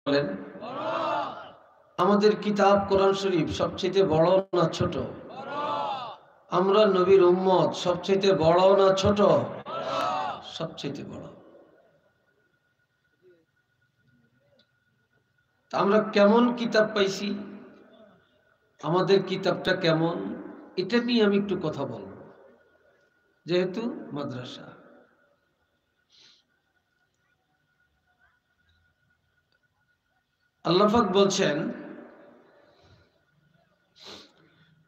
বলেন আমাদের কিতাব কোরআন শরীফ সবচেয়ে বড় না ছোট? আমরা নবীর উম্মত সবচেয়ে বড় না ছোট? সবচেয়ে বড়। আমরা কেমন কিতাব পাইছি, আমাদের কিতাবটা কেমন, এটা নিয়ে আমি একটু কথা বলবো, যেহেতু মাদ্রাসা। আল্লাহ পাক বলছেন,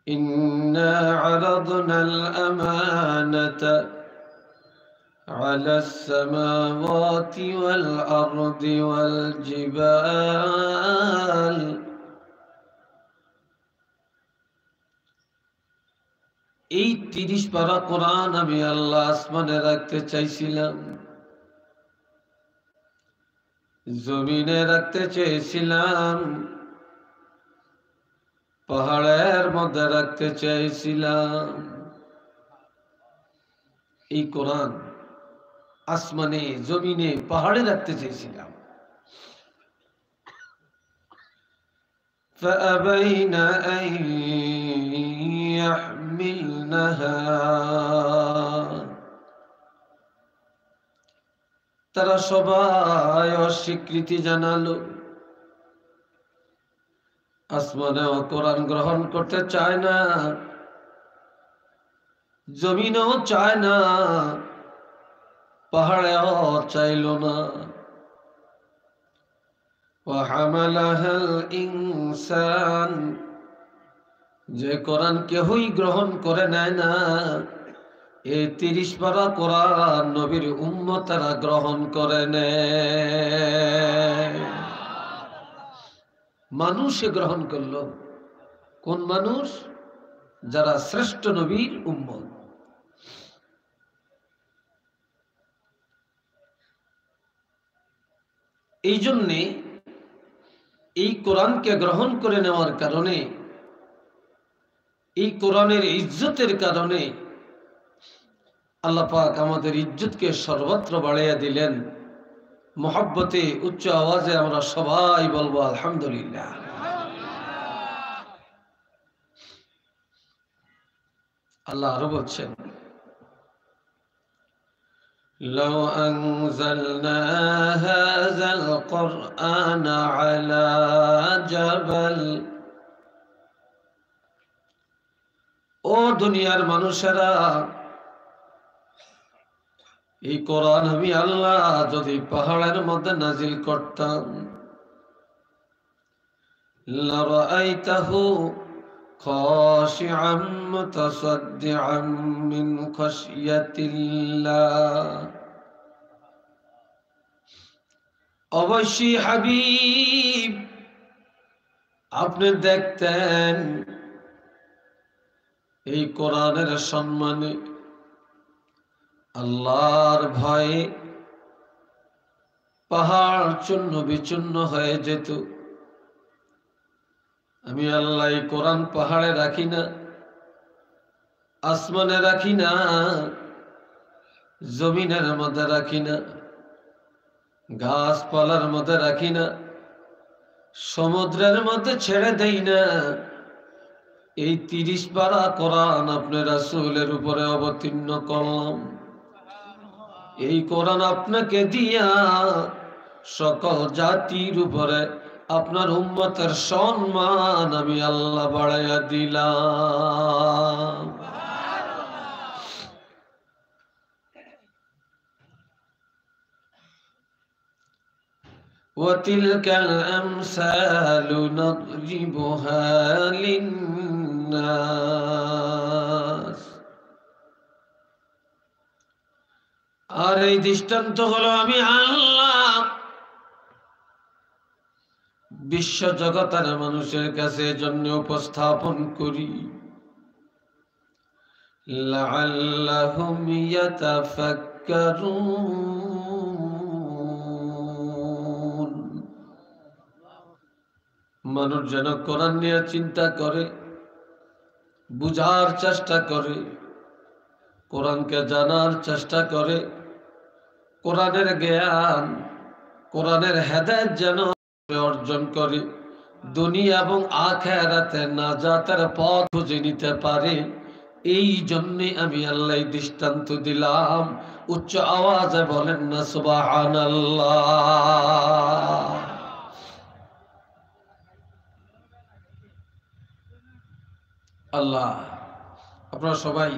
ইন্না আরাদনাল আমানাতা على السماوات والأرض والجبال এই ৩০ পারা কোরআন আমি আল্লাহ আসমানে রাখতে চাইছিলাম, জমিনে রাখতে চেয়েছিলাম, পাহাড়ের মধ্যে রাখতে চেয়েছিলাম। এই কোরআন আসমানে, জমিনে, পাহাড়ে রাখতে চেয়েছিলাম। فأبين أن يحملنها তারা সবাই অস্বীকৃতি জানালো, আসমানেও কোরআন গ্রহণ করতে চায় না, জমিনও চায় না, পাহাড়েও চাইল না। وحملها الإنسان যে কোরআন কেহই গ্রহণ করে নেয় না, এই ৩০ পারা কোরআন নবীর উম্মতেরা গ্রহণ করে নেয়। মানুষে গ্রহণ করলো। কোন মানুষ? যারা শ্রেষ্ঠ নবীর উম্মত। এই জন্যে এই কোরআনকে গ্রহণ করে নেওয়ার কারণে, এই কোরআনের ইজ্জতের কারণে আল্লাহ পাক আমাদের ইজ্জতকে সর্বত্র বাড়িয়ে দিলেন। মহব্বতে উচ্চ আওয়াজে আমরা সবাই বলবো আলহামদুলিল্লাহ। আল্লাহ আরো বলছেন, لو أنزلنا هذا القرآن على جبل ও দুনিয়ার মানুষেরা, এই কোরআন আমি আল্লাহ যদি পাহাড়ের মধ্যে নাজিল করতাম, লারাআইতাহু খাশিআম মুতাসাদ্দিআম মিন খাশিয়াতিল্লাহ, অবশ্যই হাবিব আপনি দেখতেন এই কোরআনের সম্মানে, আল্লাহর ভয়ে পাহাড় চূর্ণ বিচূর্ণ হয়ে যেত। আমি আল্লাহ এই কোরআন পাহাড়ে রাখি না, আসমানে রাখি না, জমিনের মধ্যে রাখি না, গাছপালার মধ্যে রাখি না, সমুদ্রের মধ্যে ছেড়ে দেই না। এই ৩০ পারা কোরআন আপনার রাসূলের উপরে অবতীর্ণ করলাম। এই কোরআন আপনাকে দিয়া সকল জাতির উপরে আপনার উম্মতের সম্মান আমি আল্লাহ বাড়াইয়া দিলাম। وتلك الأمثال نضربها للناس আর এই দৃষ্টান্ত হলো আমি আল্লাহ বিশ্ব জগতের মানুষের কাছে জন্য উপস্থাপন করি, লাআল্লাহুম ইয়াতাফাক্কারুন, মানুষ যেন কোরআন নিয়ে চিন্তা করে, বুঝার চেষ্টা করে, কোরআনকে জানার চেষ্টা করে, কোরআনের জ্ঞান, কোরআনের হেদায়েত যেন অর্জন করে দুনিয়া এবং আখিরাতে নাজাতের পথ খুঁজে নিতে পারে। এই জন্যে আমি আল্লাহ দৃষ্টান্ত দিলাম। উচ্চ আওয়াজে বলেন না সুবহানাল্লাহ। আল্লাহ, আপনারা সবাই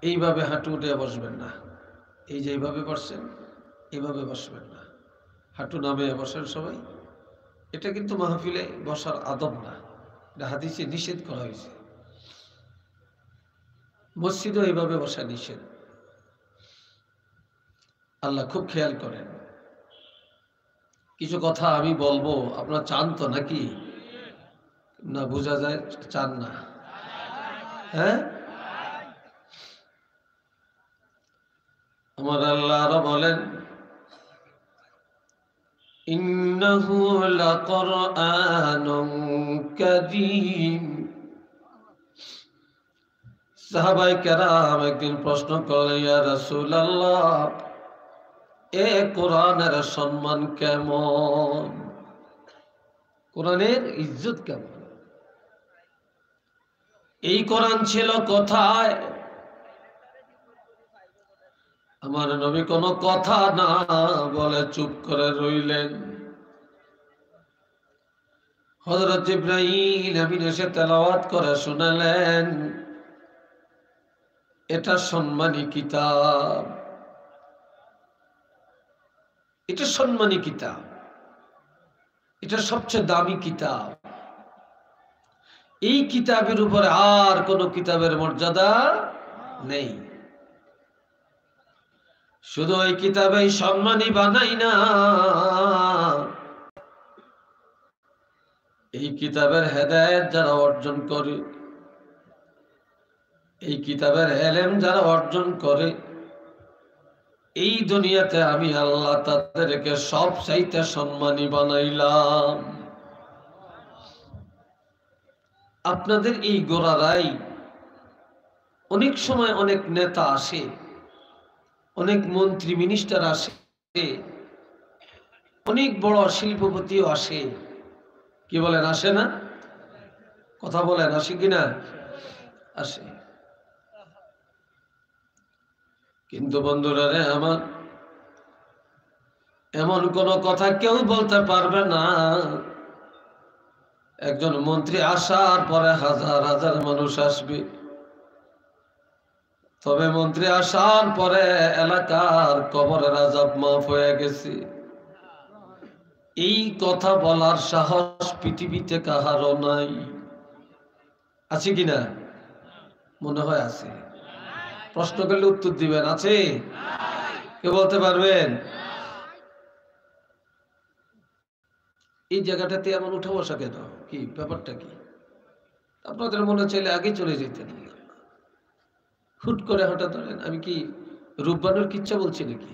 এইভাবে হাঁটু উঠে বসবেন না। এই যে এইভাবে বসছেন, এইভাবে বসবেন না, হাঁটু নামে বসেন সবাই। এটা কিন্তু মাহফিলে বসার আদব না, এটা হাদিসে নিষেধ করা হয়েছে। মসজিদও এইভাবে বসা নিষেধ। আল্লাহ খুব খেয়াল করেন। কিছু কথা আমি বলবো, আপনারা চান তো নাকি? না বোঝা যায় চান না? হ্যাঁ, আমার আল্লাহ আরো বলেন, ইন্নাহু লাকুরআনুন কারীম। সাহাবায়ে কেরাম একদিন প্রশ্ন করলেন, ইয়া রাসূলুল্লাহ, এ কোরআনের সম্মান কেমন? কোরআনের ইজ্জত কেমন? এই কোরআন ছিল কোথায়? আমার নবী কোনো কথা না বলে চুপ করে রইলেন। হযরত জিবরাইল আমিন এসে তেলাওয়াত করে শোনালেন, এটা সম্মানী কিতাব, এটা সম্মানী কিতাব, এটা সবচেয়ে দামি কিতাব। এই কিতাবের উপরে আর কোন কিতাবের মর্যাদা নেই। শুধু এই কিতাবেই সম্মানী বানাই না, এই কিতাবের হেদায়েত যারা অর্জন করে, এই কিতাবের ইলম যারা অর্জন করে, এই দুনিয়াতে আমি আল্লাহ তাদেরকে সব চাইতে সম্মানী বানাইলাম। আপনাদের এই গোড়ারাই অনেক সময় অনেক নেতা আসে, অনেক মন্ত্রী মিনিস্টার আসে, অনেক বড় শিল্পপতিও আসে। কি বলেন, আসে না? কথা বলেন, আসে কিনা? আসে। কিন্তু বন্ধুরা রে আমার, এমন কোন কথা কেউ বলতে পারবে না একজন মন্ত্রী আসার পরে হাজার হাজার মানুষ আসবে, তবে মন্ত্রী আসার পরে এলাকার কবরের আযাব মাফ হয়ে গেছে, এই কথা বলার সাহস পৃথিবীতে কাহারও নাই। আছে কিনা? মনে হয় আছে। প্রশ্ন করলে উত্তর দিবেন, আছে? কে বলতে পারবেন? এই জায়গাটাতে এমন উঠে বসা কেন? কি ব্যাপারটা কি? আপনাদের মনে চাইলে আগে চলে যেতেন, হুট করে হঠাৎ ধরেন। আমি কি রূপবানুর কিচ্ছা বলছি নাকি?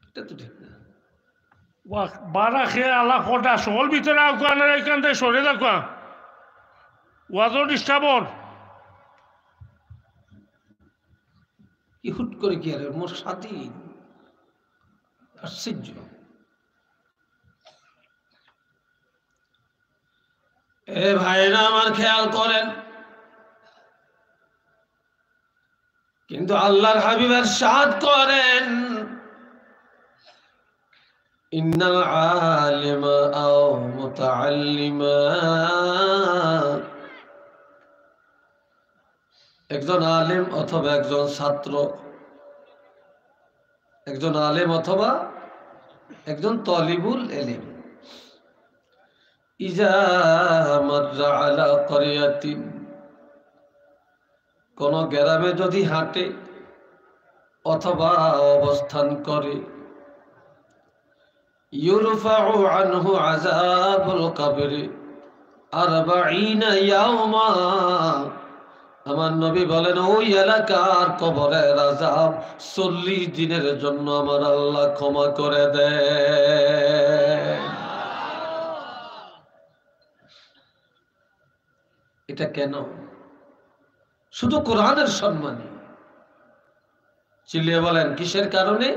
এটা তো ঠিক না। বারা খেয়ে আল্লাহ কটা সকল ভিতরে আগুয়ানের এখান থেকে সরে দেখুয়া ওয়াজও ডিস্টার্বর কি হুট করে কি আর মোর স্বাধীন আশ্চর্য। এ ভাইরা আমার খেয়াল করেন, কিন্তু আল্লাহর হাবিব ইরশাদ করেন, ইন্নাল আলিমা আও মুতাআল্লিমা, একজন আলেম অথবা একজন ছাত্র, একজন আলেম অথবা একজন তলিবুল ইলম, ইজা মাররা আলা ক্বরিয়াতিন, কোন গ্রামে যদি হাঁটে অথবা অবস্থান করে, ইউরফাউ আনহু আযাবুল কবরি 40 ইয়াওমা, আমার নবী বলেন ওই এলাকার কবরের আযাব 40 দিনের জন্য আমার আল্লাহ ক্ষমা করে দেন। এটা কেন? শুধু কোরআনের সম্মানে। চিল্লিয়ে বলেন কিসের কারণে?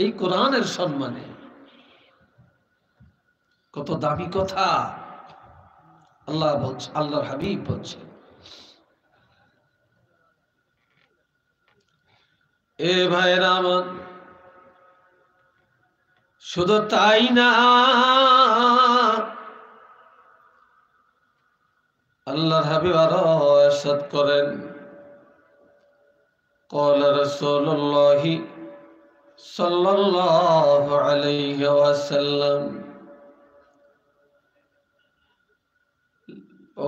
এই কোরআনের সম্মানে। কত দামি কথা আল্লাহ বলছে, আল্লাহর হাবিব বলছে। এ ভাইরা আমার, শুধু তাই না, আল্লাহর হাবিব আরো ইরশাদ করেন, قال رسول الله صلى الله عليه وسلم,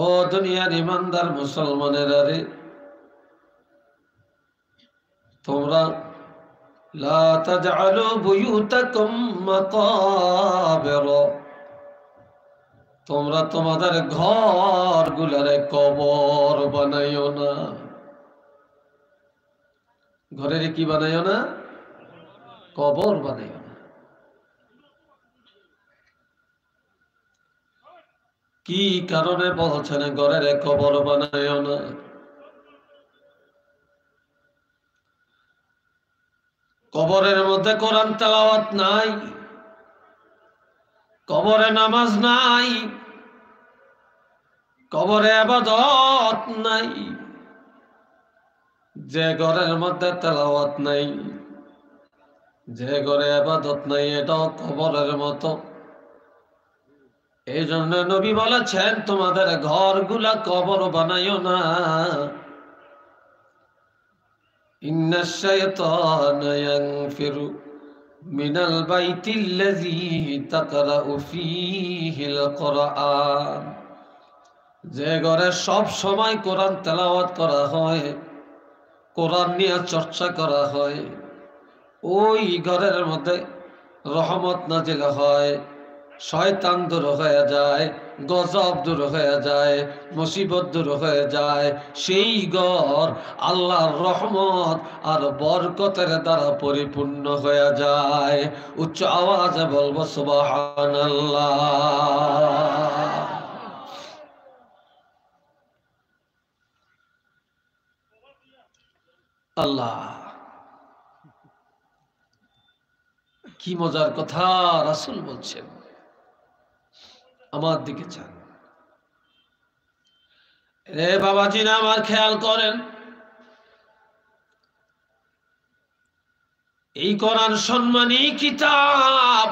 ও দুনিয়ার ইমানদার মুসলমানেরা রে, তোমরা লা তাজআলু বুয়ুতাকুম মাকাবির, তোমরা তোমাদের ঘরগুলোরে কবর বানাইও না। ঘরের কি বানাইও না? কবর বানাইও না। কি কারণে বলছেন ঘরের কবর বানাইও না? কবরের মধ্যে কোরআন তেলাওয়াত নাই, কবরে নামাজ নাই, কবরে ইবাদত নাই। যে ঘরের মধ্যে তেলাওয়াত নাই, যে ঘরে ইবাদত নাই, এটাও কবরের মতো। এই জন্য নবী বলেছেন তোমাদের ঘরগুলা কবর বানাইও না। ইন্নাশ শাইতানা ইয়ানফিরু মিনাল বাইতিল্লাযী তাকরাউ ফীহিল কুরআন, যে ঘরে সব সময় কোরআন তেলাওয়াত করা হয়, কোরআন নিয়ে চর্চা করা হয়, ওই ঘরের মধ্যে রহমত নাজিল হয়, শয়তান দূর হয়ে যায়, গজব দূর হয়ে যায়, মুসিবত দূর হয়ে যায়। সেই ঘর আল্লাহর রহমত আর বরকতের দ্বারা পরিপূর্ণ হয়ে যায়। উচ্চ আওয়াজে বলবো সুবহানাল্লাহ। আল্লাহ, কি মজার কথা রাসূল বলছেন। আমার দিকে চান। রে বাবাজি না, আমার খেয়াল করেন, এই কোরআন সম্মানী কিতাব,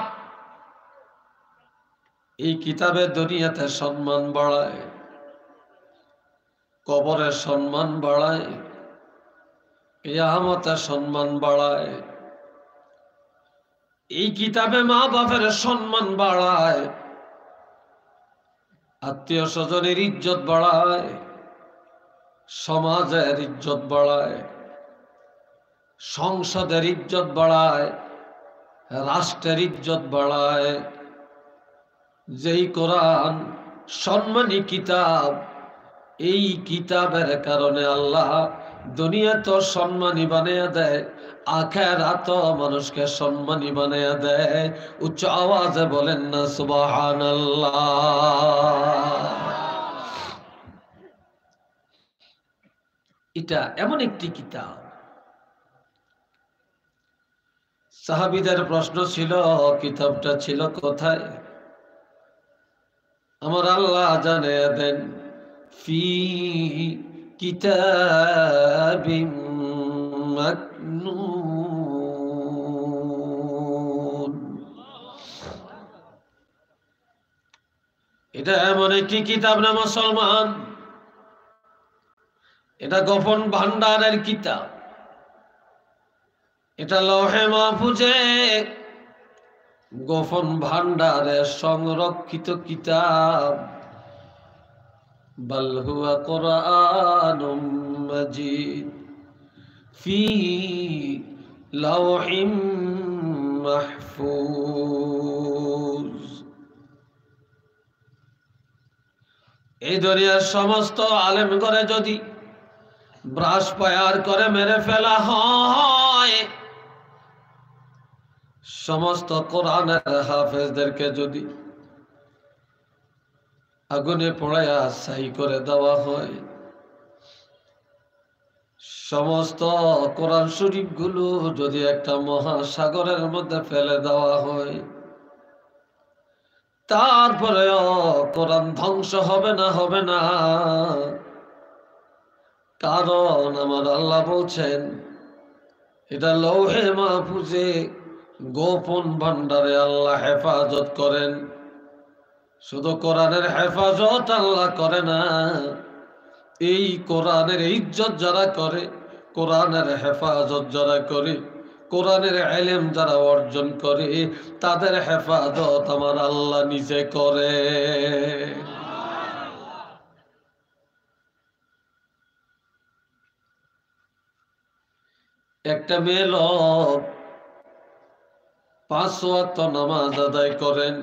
এই কিতাবের দুনিয়াতে সম্মান বাড়ায়, কবরের সম্মান বাড়ায়, কিয়ামতের সম্মান বাড়ায়। এই কিতাবে মা বাপের সম্মান বাড়ায়, আত্মীয় স্বজনের ইজ্জত বাড়ায়, সমাজের ইজ্জত বাড়ায়, সংসদের ইজ্জত বাড়ায়, রাষ্ট্রের ইজ্জত বাড়ায়। যেই কোরআন সম্মানী কিতাব, এই কিতাবের কারণে আল্লাহ দুনিয়া তো সম্মানী বানিয়ে দেয়, আখিরাত মানুষকে সম্মানী বানিয়ে দেয়। উচ্চ আওয়াজে বলেন না সুবহানাল্লাহ। এটা এমন একটি কিতাব। সাহাবীদের প্রশ্ন ছিল, কিতাবটা ছিল কোথায়? আমার আল্লাহ জানিয়ে দেন, ফি কিতাবিম মাকনুন। এটা এমন একটি কিতাব না মুসলমান, এটা গোপন ভান্ডারের কিতাব। এটা লৌহে মাহফুজে গোপন ভান্ডারে সংরক্ষিত কিতাব। বাল হুয়া কুরআনুম মাজিদ ফি লাওহিম মাহফুজ। এই দুনিয়ার সমস্ত আলেম করে যদি ব্রাশ পায়ার করে মেরে ফেলা হয়, সমস্ত কোরআনের হাফেজদেরকে যদি আগুনে পোড়ায়া ছাই করে দেওয়া হয়, সমস্ত কোরআন শরীফ গুলো যদি একটা মহাসাগরের মধ্যে ফেলে দেওয়া হয়, তারপরেও কোরআন ধ্বংস হবে না, হবে না। কারণ আমার আল্লাহ বলছেন এটা লৌহে মাহফুজে গোপন ভান্ডারে আল্লাহ হেফাজত করেন। শুধু কোরআনের হেফাজত আল্লাহ করে না, এই কোরআনের ইজ্জত যারা করে, কোরআনের হেফাজত যারা করে, কোরআনের ইলম যারা অর্জন করে, তাদের হেফাজত আমার আল্লাহ নিজে করে। একটা মেয়ে লোক 5 ওয়াক্ত নামাজ আদায় করেন,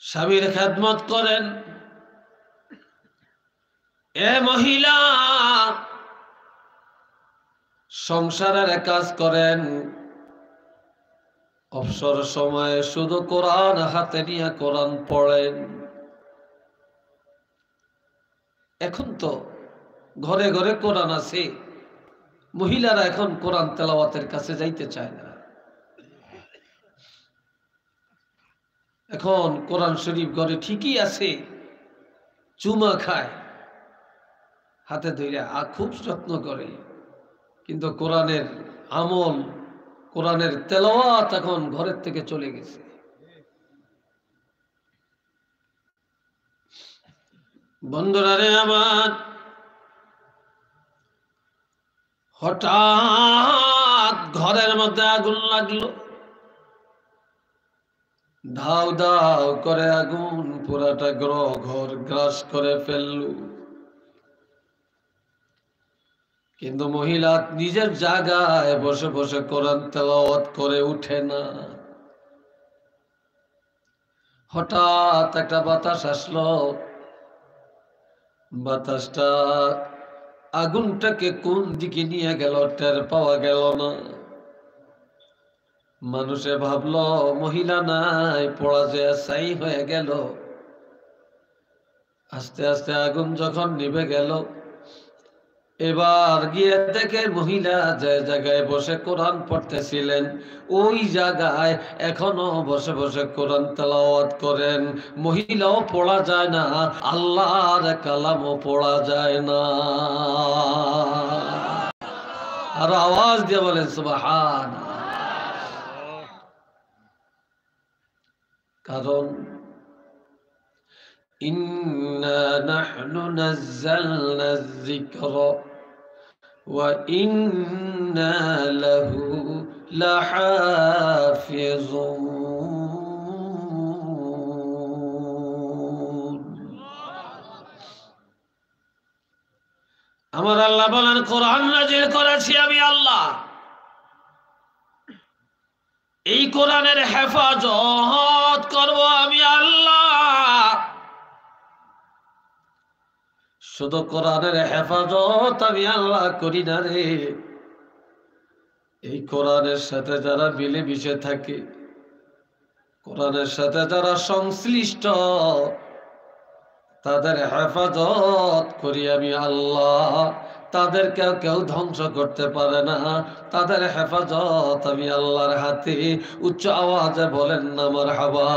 স্বামীর খেদমত করেন। এ মহিলা সংসারের কাজ করেন, অবসর সময়ে শুধু কোরআন হাতে নিয়ে কোরআন পড়েন। এখন তো ঘরে ঘরে কোরআন আছে, মহিলারা এখন কোরআন তেলাওয়াতের কাছে যাইতে চায় না। এখন কোরআন শরীফ ঘরে ঠিকই আছে, চুমা খায়, হাতে ধরে খুব যত্ন করে, কিন্তু কোরআনের আমল, কোরআনের তেলাওয়াত এখন ঘরের থেকে চলে গেছে। বন্ধুরা রে আমার, হঠাৎ ঘরের মধ্যে আগুন লাগলো, ধাও ধাও করে আগুন পুরাটা ঘর গ্রাস করে ফেলল। কিন্তু মহিলা নিজের জায়গায় বসে বসে কোরআন তেলাওয়াত করে উঠে না। হঠাৎ একটা বাতাস আসলো, বাতাসটা আগুনটাকে কোন দিকে নিয়ে গেল টের পাওয়া গেল না। মানুষে ভাবলো মহিলা নাই, পড়া যায় ছাই হয়ে গেল। আস্তে আস্তে আগুন যখন নিভে গেল, এবার গিয়ে দেখে মহিলা যে জায়গায় বসে কোরআন পড়তেছিলেন, ওই জায়গায় এখনো বসে বসে কোরআন তেলাওয়াত করেন। মহিলাও পড়া যায় না, আল্লাহর কালামও পড়া যায় না। আর আওয়াজ দিয়ে বলেন সুবহান। কারণ ইন্না নাহনু নাযালনা যিকরা ওয়া ইন্না লাহু লাহাফিজুন। আমার আল্লাহ বলেন কোরআন নাযিল করেছি আমি আল্লাহ, এই কোরআনের হেফাজত করব আমি আল্লাহ। শুধু কোরআনের হেফাজত আমি আল্লাহ করি না রে, এই কোরআনের সাথে যারা মিলেমিশে থাকে, কোরআনের সাথে যারা সংশ্লিষ্ট, তাদের হেফাজত করি আমি আল্লাহ। তাদেরকে কেউ ধ্বংস করতে পারে না, তাদের হেফাজত আমি আল্লাহর হাতে। উচ্চ আওয়াজে বলেন না মারহাবা।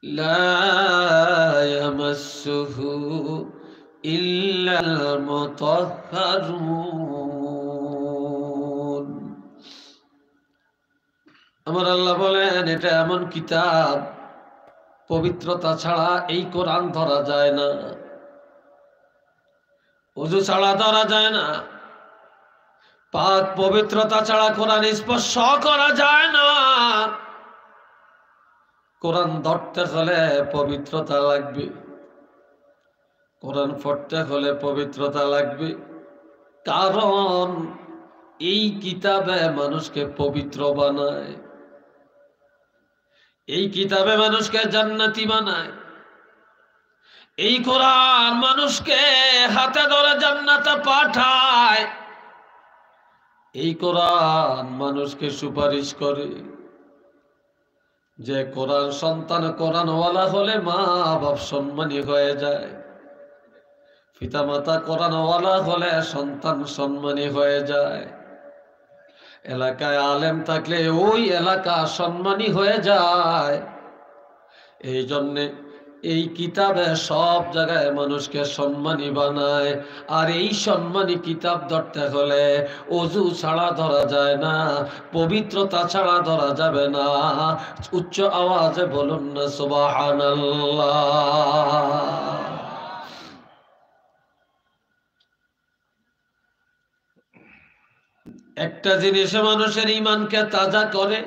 লা ইয়ামাসসুহু ইল্লাল মুতাহহারুন। আমার আল্লাহ বলেন এটা এমন কিতাব, পবিত্রতা ছাড়া এই কোরআন ধরা যায় না, ওযু ছাড়া ধরা যায় না, পাক পবিত্রতা ছাড়া কোরআন স্পর্শ করা যায় না। কোরআন ধরতে হলে পবিত্রতা লাগবে, কোরআন পড়তে হলে পবিত্রতা লাগবে। কারণ এই কিতাবে মানুষকে পবিত্র বানায়, এই কিতাবে মানুষকে জান্নাতি বানায়, এই কোরআন মানুষকে হাতে ধরে জান্নাতে পাঠায়, এই কোরআন মানুষকে সুপারিশ করে। যে কোরআন সন্তান কোরআনওয়ালা হলে মা বাপ সম্মানী হয়ে যায়, পিতামাতা কোরআনওয়ালা হলে সন্তান সম্মানী হয়ে যায়, এলাকায় আলেম থাকলে ওই এলাকা সম্মানী হয়ে যায়। এই জন্যে এই কিতাবে সব জায়গায় মানুষকে সম্মানী বানায়। আর এই সম্মানী কিতাব ধরতে হলে অজু ছাড়া ধরা যায় না, পবিত্রতা ছাড়া ধরা যাবে না। উচ্চ আওয়াজে বলুন না সুবহানাল্লাহ। একটা জিনিস মানুষের ঈমানকে তাজা করে,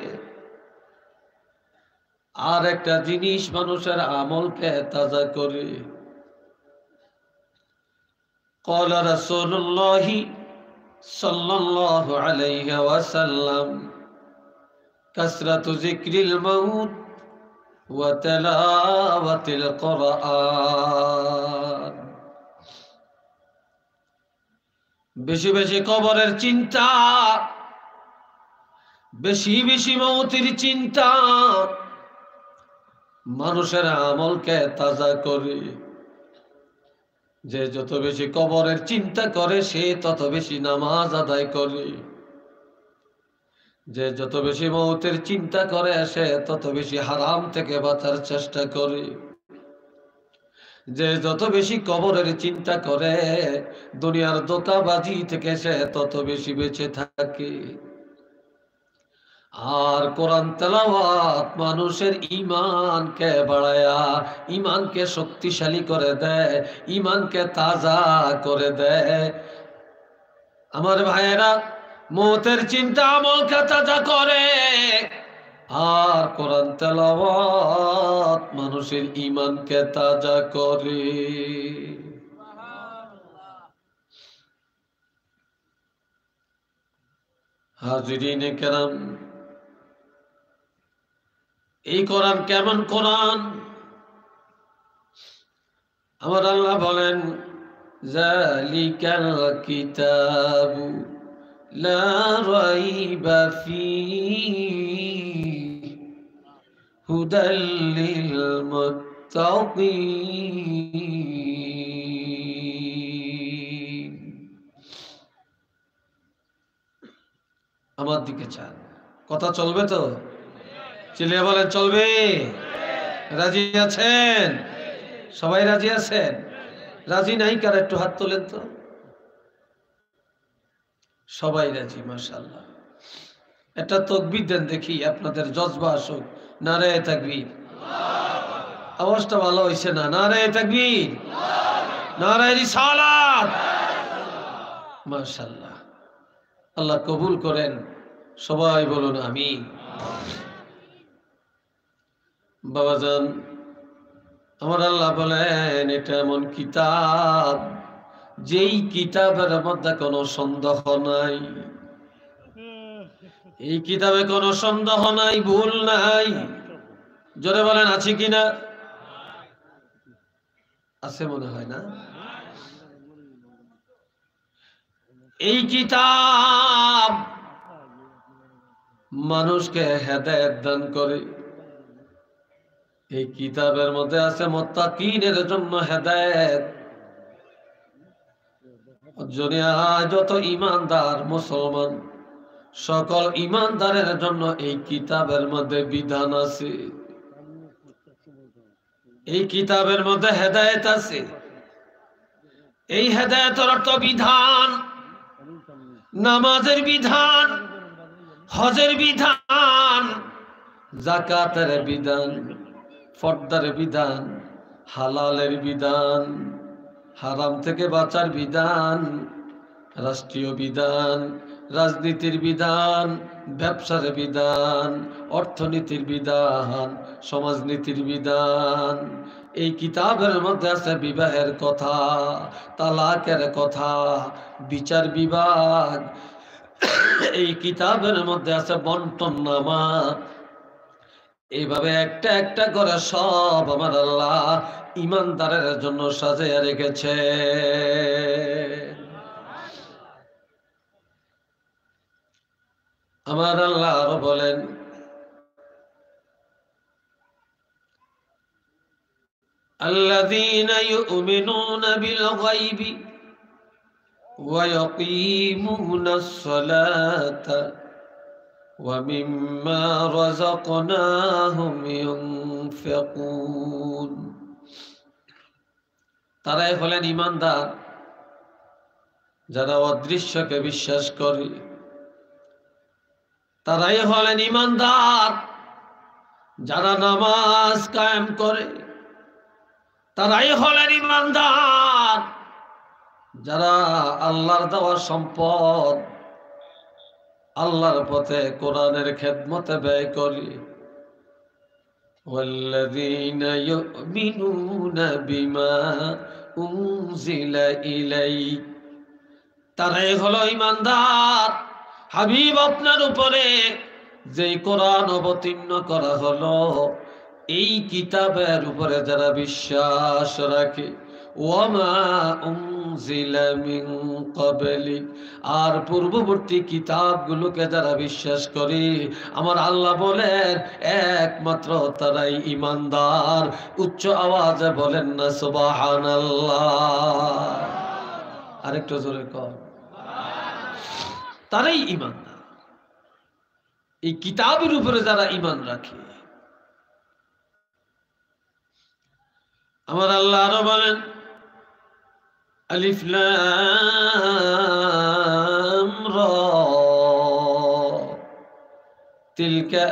আর একটা জিনিস মানুষের আমলকে তাজা করে। قال رسول الله صلى الله عليه وسلم كثرة ذكر الموت وتلاوة القرآن। বেশি বেশি কবরের চিন্তা, বেশি বেশি মৌতের চিন্তা মানুষের আমলকে তাজা করে। যে যত বেশি কবরের চিন্তা করে সে তত বেশি নামাজ আদায় করে, যে যত বেশি মৌতের চিন্তা করে সে তত বেশি হারাম থেকে বাঁচার চেষ্টা করে, যে যত বেশি কবরের চিন্তা করে দুনিয়ার ধোঁকাবাজি থেকে সে তত বেশি বেঁচে থাকে। আর কোরআন তেলাওয়াত মানুষের ঈমানকে বাড়ায়া, ঈমানকে শক্তিশালী করে দেয়, ঈমানকে তাজা করে দেয়। আমার ভাইয়েরা, মৌতের চিন্তা আমলকে তাজা করে, আর কোরআন তেলাওয়াত মানুষের ঈমানকে তাজা করে। হাজিরিনে কেরাম, এই কোরআন কেমন কোরআন? আমার আল্লাহ বলেন, যালিকাল কিতাবু লা রাইবা ফীহি হুদাল লিল মুত্তাকিন। আমার দিকে চান, কথা চলবে তো? চিল্লিয়ে বলেন চলবে? রাজি আছেন? সবাই রাজি আছেন? রাজি নাই কার একটু হাত তোলেন তো। সবাই রাজি, মাশাআল্লাহ। একটা তাকবীর দেন দেখি, আপনাদের জজবা আসুক। নারায়ে তাকবীর। আওয়াজটা ভালো হইছে না? নারায়ে তাকবীর, নারায়ে রিসালাত। মাশাআল্লাহ, আল্লাহ কবুল করেন। সবাই বলুন আমিন। বাবাজান, আমার আল্লাহ বলেন এটা এমন কিতাব, যেই কিতাবের মধ্যে কোনো সন্দেহ নাই। এই কিতাবে কোনো সন্দেহ নাই, ভুল নাই। জোরে বলেন আছে কিনা? আছে মনে হয় না? এই কিতাব মানুষকে হেদায়েত দান করে। এই কিতাবের মধ্যে আছে মুত্তাকিনের জন্য হেদায়েত। যত ঈমানদার মুসলমান, সকল ঈমানদারের জন্য এই কিতাবের মধ্যে বিধান আছে, এই কিতাবের মধ্যে হেদায়েত আছে। এই হেদায়েতের অর্থ বিধান, নামাজের বিধান, হজের বিধান, যাকাতের বিধান, ফরদার বিধান, হালালের বিধান, হারাম থেকে বাঁচার বিধান, রাষ্ট্রীয় বিধান, রাজনীতির বিধান, ব্যবসার বিধান, অর্থনীতির বিধান, সমাজনীতির বিধান। এই কিতাবের মধ্যে আছে বিবাহের কথা, তালাকের কথা, বিচার বিভাগ। এই কিতাবের মধ্যে আছে বন্টননামা। এইভাবে একটা একটা করে সব আমার আল্লাহ ঈমানদারের জন্য সাজিয়ে রেখেছে। আমার আল্লাহ আরো বলেন, الذين يؤمنون بالغيب ويقيمون الصلاة ومما رزقناهم ينفقون তারাই হলেন ঈমানদার যারা অদৃশ্যকে বিশ্বাস করে। তারাই হলেন ঈমানদার যারা নামাজ কায়েম করে। তারাই হলেন ঈমানদার যারা আল্লাহর দেওয়া সম্পদ আল্লাহর পথে কোরআনের খেদমতে ব্যয় করে। والذين يؤمنون بما أنزل إليك তারাই হলো ঈমানদার হাবিব আপনার উপরে যেই কোরআন অবতীর্ণ করা হলো এই কিতাবের উপরে যারা বিশ্বাস রাখে। ওয়ামা উনজিলা মিন ক্বাবলিক আর পূর্ববর্তী কিতাবগুলোকে যারা বিশ্বাস করে আমার আল্লাহ বলেন একমাত্র তারাই ঈমানদার। উচ্চ আওয়াজে বলেন না সুবহানাল্লাহ। আরেকটু জোরে কর। তারাই ঈমানদার এই কিতাবের উপরে যারা ঈমান রাখে। আমার আল্লাহ আরো বলেন আলিফ লাম রা তিলকা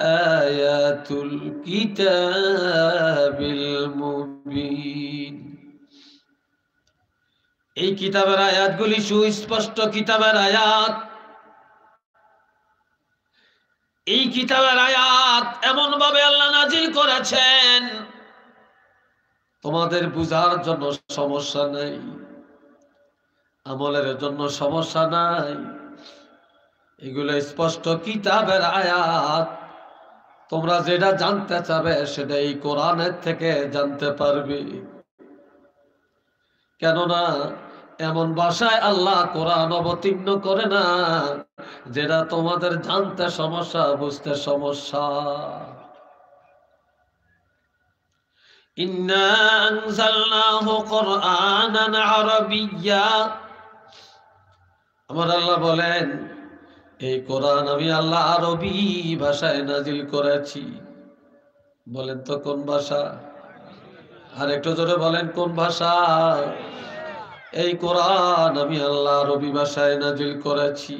আয়াতুল কিতাবিল মুবিন। এই কিতাবের আয়াতগুলি সুস্পষ্ট কিতাবের আয়াত। এই কিতাবের আয়াত এমন ভাবে আল্লাহ নাজিল করেছেন তোমাদের বুঝার জন্য সমস্যা নাই, আমলের জন্য সমস্যা নাই। এগুলো স্পষ্ট কিতাবের আয়াত। তোমরা যেটা জানতে চাবে সেটা এই কোরআনের থেকে জানতে পারবে। কেননা এমন ভাষায় আল্লাহ কোরআন অবতীর্ণ করে না যেটা তোমাদের জানতে সমস্যা, বুঝতে সমস্যা। ইন্না আনজালনাহু কুরআনান আরাবিয়্যা আমার আল্লাহ বলেন এই কোরআন আমি আল্লাহ আরবি ভাষায় নাজিল করেছি। বলেন তো কোন ভাষা? আর একটু জোরে বলেন কোন ভাষা? এই কোরআন আমি আল্লাহ আরবি ভাষায় নাজিল করেছি।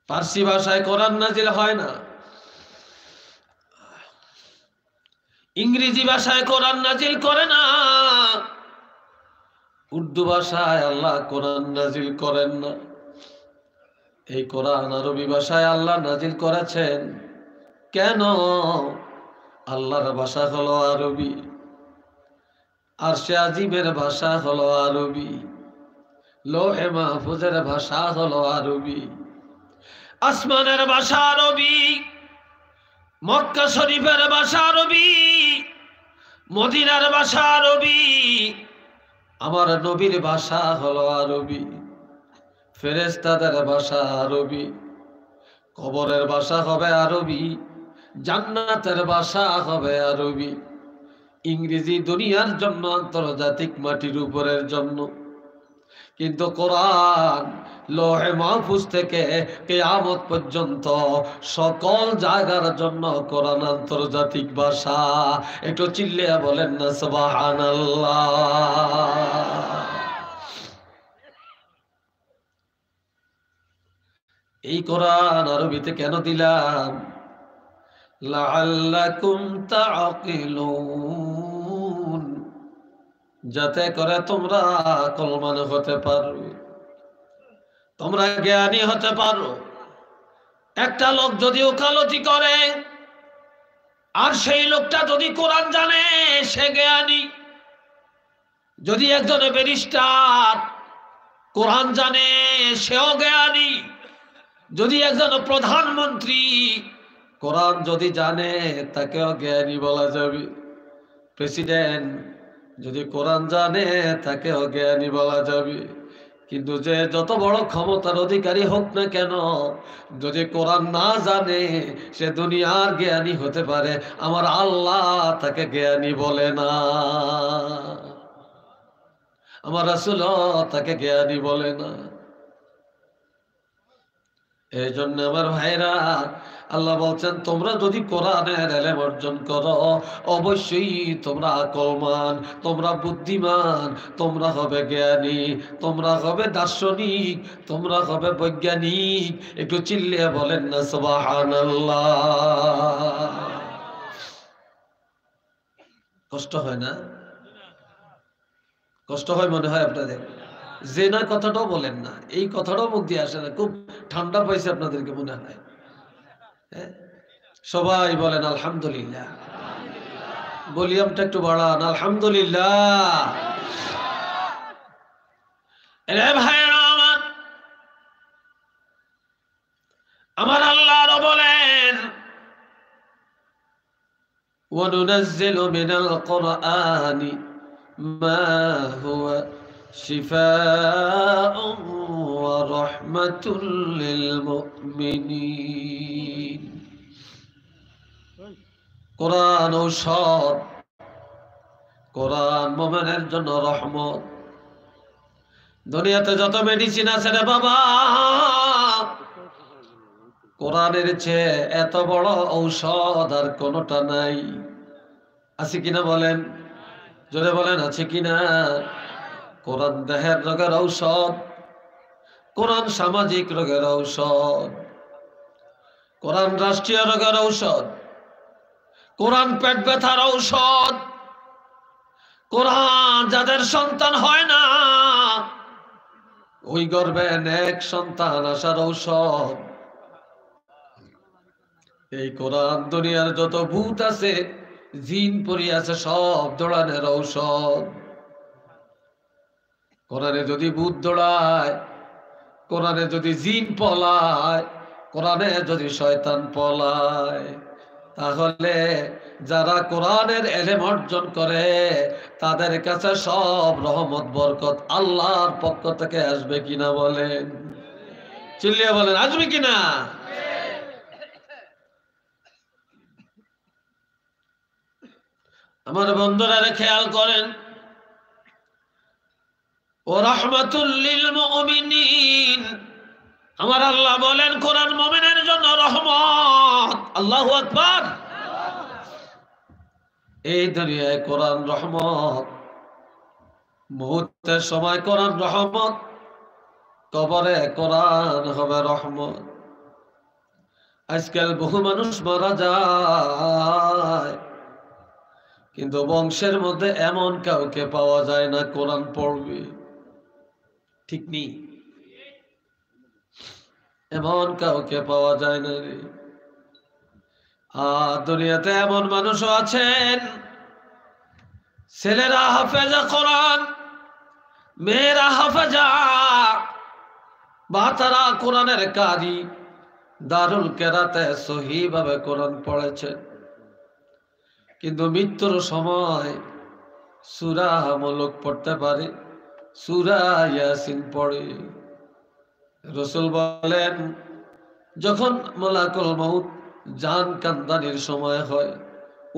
ফার্সি ভাষায় কোরআন নাজিল হয় না, ইংরেজি ভাষায় কোরআন নাজিল করে না, উর্দু ভাষায় আল্লাহ কোরআন নাজিল করেন না। এই কোরআন আরবি ভাষায় আল্লাহ নাজিল করেছেন। কেন? আল্লাহর ভাষা হলো আরবি, আরশে আজিমের ভাষা হলো আরবি, লৌহে মাহফুজের ভাষা হলো আরবি, আসমানের ভাষা আরবি, মক্কা শরীফের ভাষা আরবি, মদিনার ভাষা আরবি, আমার নবীর ভাষা হলো আরবি, ফেরেশতাদের ভাষা আরবি, কবরের ভাষা হবে আরবি, জান্নাতের ভাষা হবে আরবি। ইংরেজি দুনিয়ার জন্য, আন্তর্জাতিক মাটির উপরের জন্য, কিন্তু কোরআন লৌহে মাহফুজ থেকে কিয়ামত পর্যন্ত সকল জায়গার জন্য কোরআন আন্তর্জাতিক ভাষা। একটু চিল্লিয়ে বলেন না সুবহানাল্লাহ। এই কোরআন আরবিতে কেন দিলাম? লাআল্লাকুম তাআকিলুন, যাতে করে তোমরা আকলমান হতে পারো, তোমরা জ্ঞানী হতে পারো। একটা লোক যদি ওকালতি করে আর সেই লোকটা যদি কোরআন জানে সে জ্ঞানী। যদি একজন ব্যারিস্টার কোরআন জানে সেও জ্ঞানী। যদি একজন প্রধানমন্ত্রী কোরআন যদি জানে তাকেও জ্ঞানী বলা যাবে। প্রেসিডেন্ট যদি কোরআন জানে তাকেও জ্ঞানী বলা যাবে। কিন্তু যে যত বড় ক্ষমতার অধিকারী হোক না কেন, যদি কোরআন না জানে সে দুনিয়ার জ্ঞানী হতে পারে, আমার আল্লাহ তাকে জ্ঞানী বলে না, আমার রাসূল তাকে জ্ঞানী বলে না। এই জন্য আমার ভাইরা, আল্লাহ বলছেন তোমরা যদি কোরআনের ইলম অর্জন করো, অবশ্যই তোমরা আকলমান, তোমরা বুদ্ধিমান, তোমরা হবে জ্ঞানী, তোমরা হবে দার্শনিক, তোমরা হবে বৈজ্ঞানিক। একটু চিল্লিয়ে বলেন না সুবহানাল্লাহ। কষ্ট হয় না? কষ্ট হয় মনে হয় আপনাদের? জেনা কথাটাও বলেন না, এই কথাটাও মুখ দিয়ে আসে না, খুব ঠান্ডা পাইছে আপনাদেরকে মনে হয়। হ্যাঁ, সবাই বলেন আলহামদুলিল্লাহ। ভলিউমটা একটু বাড়ান, আলহামদুলিল্লাহ। এরে ভাইরা আমার, আমার আল্লাহ বলেন وَنُنَزِّلُ مِنَ الْقُرْآنِ مَا هُوَ شِفَاءٌ وَرَحْمَةٌ لِلْمُؤْمِنِينَ। কোরআন ঔষধ, কোরআন মুমিনের জন্য রহমত। দুনিয়াতে যত মেডিসিন আছে রে বাবা, কোরআনের চেয়ে এত বড় ঔষধ আর কোনটা নাই। আছে কিনা বলেন, জোরে বলেন আছে কিনা? কোরআন দেহের রোগের ঔষধ, কোরআন সামাজিক রোগের ঔষধ, কোরআন রাষ্ট্রীয় রোগের ঔষধ, কোরআন পেট ব্যথার ঔষধ, কোরআন যাদের সন্তান হয় না ওই গর্ভে নেক সন্তান আসার ঔষধ। এই কোরআন দুনিয়ার যত ভূত আছে, জিন পরি আছে, সব দৌড়ানোর ঔষধ। কোরআনে যদি ভূত দৌড়ায়, কোরআনে যদি জিন পলায়, কোরআনে যদি শয়তান পলায়, তাহলে যারা কোরআনের ইলম অর্জন করে তাদের কাছে সব রহমত বরকত আল্লাহর পক্ষ থেকে আসবে কিনা বলেন? চিল্লিয়ে বলেন আসবে কিনা? আমার বন্ধুরা খেয়াল করেন, ও রাহমাতুল লিল মুমিনিন, আমার আল্লাহ বলেন কোরআন মুমিনের জন্য রহমত। আল্লাহু আকবার। এই দুনিয়ায় কোরআন রহমত, মুহূর্তের সময় কোরআন রহমত, কবরে কোরআন হবে রহমত। আজকাল বহু মানুষ মারা যায়, কিন্তু বংশের মধ্যে এমন কাউকে পাওয়া যায় না কোরআন পড়বে। ঠিক নেই? এমন কাউকে পাওয়া যায় না রে। আর দুনিয়াতে এমন মানুষও আছেন, ছেলেরা হাফেজা কোরআন, মেয়েরা হাফেজা, বা তারা কোরআনের কারি, দারুল কেরাতে সহিভাবে কোরআন পড়েছেন, কিন্তু মৃত্যুর সময় সূরা মুলক পড়তে পারে, সূরা ইয়াসিন পড়ে। রাসূল বলেন যখন মালাকুল মউত জান কান্দানির সময় হয়,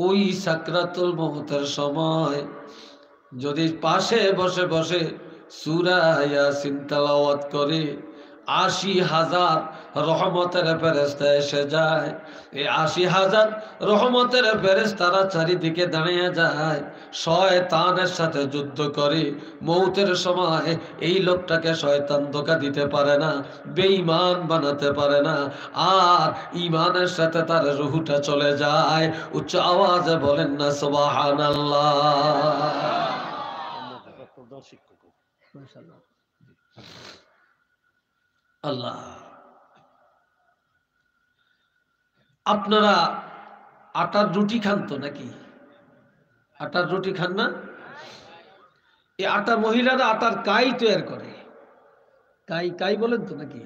ওই সাকরাতুল মউতের সময় যদি পাশে বসে বসে সূরা ইয়াসিন তেলাওয়াত করে, ৮০,০০০ রহমতের ফেরেশতা এসে যায়। এই ৮০,০০০ রহমতের ফেরেশতারা চারিদিকে দাঁড়িয়ে যায়, শয়তানের সাথে যুদ্ধ করে। মৌতের সময় এই লোকটাকে শয়তান ধোঁকা দিতে পারে না, বেঈমান বানাতে পারে না, আর ঈমানের সাথে তার রূহটা চলে যায়। উচ্চ আওয়াজে বলেন না সুবহানাল্লাহ। আল্লাহ, আপনারা আটার রুটি খান তো নাকি? আটার রুটি খান না? এই আটা মহিলারা আটার কাই তৈরি করে, কাই কাই বলেন তো নাকি?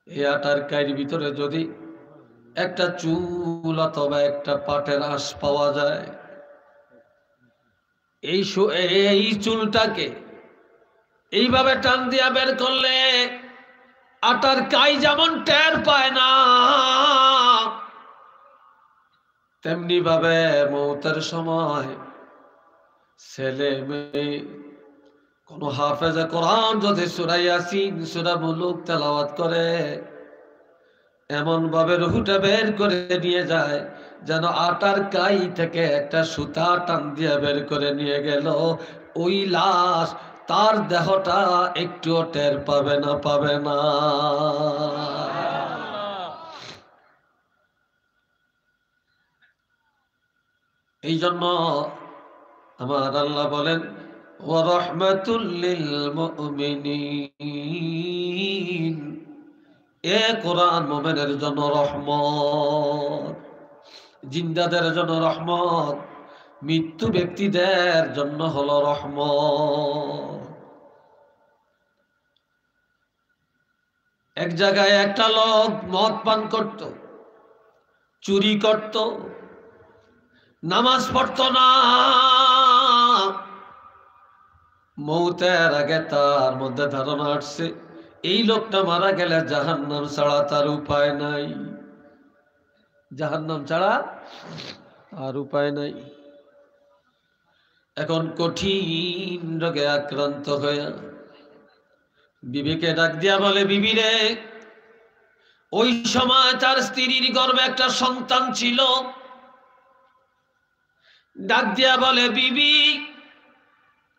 এই আটার কাইয়ের ভিতরে যদি একটা চুল অথবা একটা পাটের আঁশ পাওয়া যায়, এই চুলটাকে, এইভাবে টান দিয়া বের করলে আটার কাই যেমন টের পায় না, তেমনি ভাবে মৌতের সময় ছেলে মেয়ে কোন হাফেজে কোরআন যদি সূরা ইয়াসিন সূরা মুলুক তেলাওয়াত করে এমন ভাবে রুহুটা বের করে নিয়ে যায় যেন আটার কাই থেকে একটা সুতা টান দিয়ে বের করে নিয়ে গেল। ওই লাশ তার দেহটা একটুও টের পাবে না, পাবে না। এই জন্য আমার আল্লাহ বলেন ওয়া রাহমাতুল লিল মুমিনিন, এ কোরআন মুমিনের জন্য রহমত, জিন্দাদের জন্য রহমত, মৃত্যু ব্যক্তিদের জন্য হলো রহমত। এক জায়গায় একটা লোক মদ পান করত, চুরি করত, নামাজ পড়তো না, মৌতের আগে তার মধ্যে ধারণা আসছে এই লোকটা মারা গেলে জাহান্নাম ছাড়া তার উপায় নাই, জাহান্নাম ছাড়া আর উপায় নাই। এখন কঠিন রোগে আক্রান্ত হয়ে বিবিকে ডাক দিয়া বলে, বিবি রে, ওই সময় তার স্ত্রীর গর্ভে একটা সন্তান ছিল। ডাক দিয়া বলে, বিবি